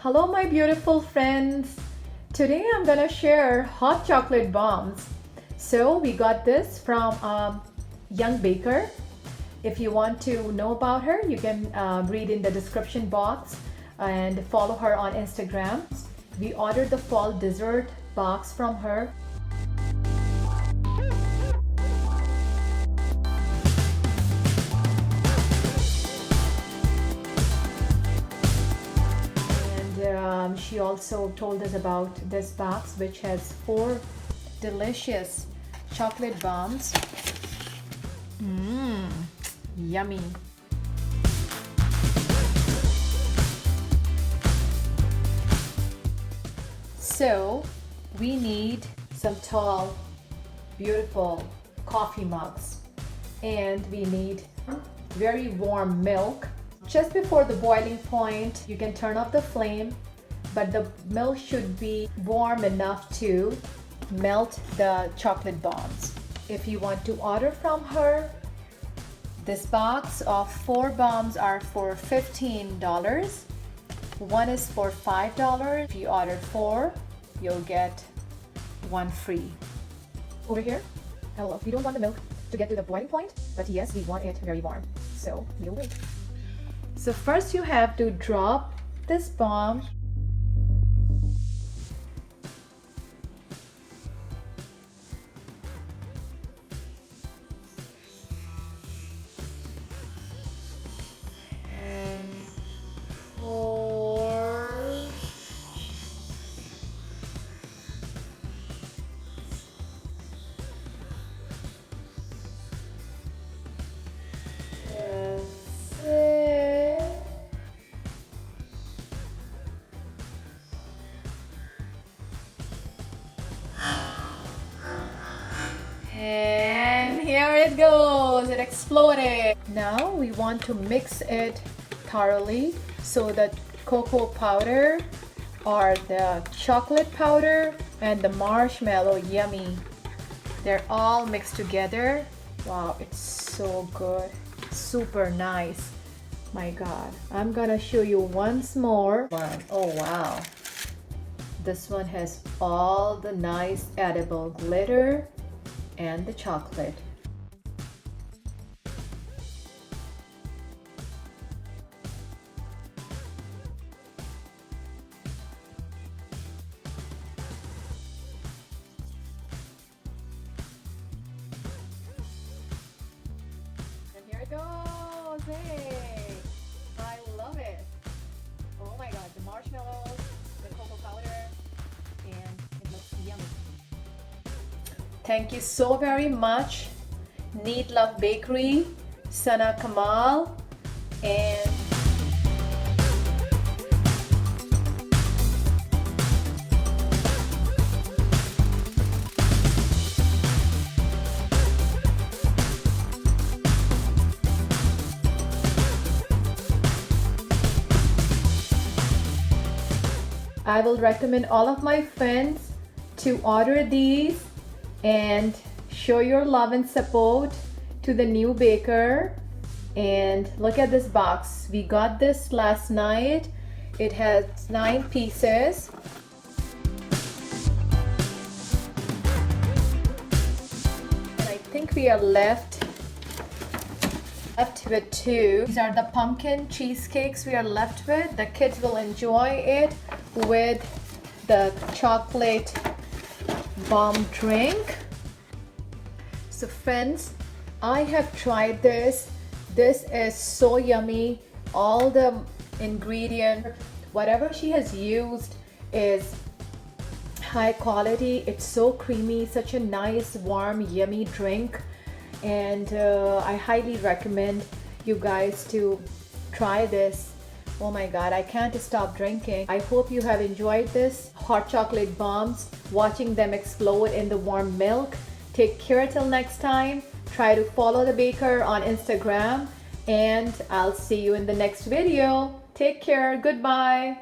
Hello my beautiful friends. Today I'm gonna share hot chocolate bombs. So we got this from young baker. If you want to know about her, you can read in the description box and follow her on Instagram. We ordered the fall dessert box from her. She also told us about this box, which has 4 delicious chocolate bombs. Yummy. So we need some tall, beautiful coffee mugs, and we need very warm milk. Just before the boiling point, you can turn off the flame, but the milk should be warm enough to melt the chocolate bombs. If you want to order from her, this box of 4 bombs are for $15. One is for $5. If you order 4, you'll get 1 free. Over here, hello, we don't want the milk to get to the boiling point, but yes, we want it very warm. So we'll wait. So first you have to drop this bomb. And 4. And 6. And here it goes, it exploded. Now we want to mix it thoroughly so the cocoa powder or the chocolate powder and the marshmallow, yummy, they're all mixed together. Wow, it's so good, super nice. My God, I'm gonna show you once more. Oh wow, this one has all the nice edible glitter and the chocolate. And here it goes. Hey, I love it. Oh my God, the marshmallows, the cocoa powder, and it looks yummy. Thank you so very much, Need Love Bakery, Sana Kamal, and I will recommend all of my friends to order these and show your love and support to the new baker. And look at this box. We got this last night. It has 9 pieces. And I think we are left with 2. These are the pumpkin cheesecakes we are left with. The kids will enjoy it with the chocolate bomb drink. So friends, I have tried this. This is so yummy. All the ingredients, whatever she has used is high quality. It's so creamy, such a nice, warm, yummy drink. And I highly recommend you guys to try this. Oh my God, I can't stop drinking. I hope you have enjoyed this hot chocolate bombs, watching them explode in the warm milk. Take care till next time. Try to follow the baker on Instagram, and I'll see you in the next video. Take care. Goodbye.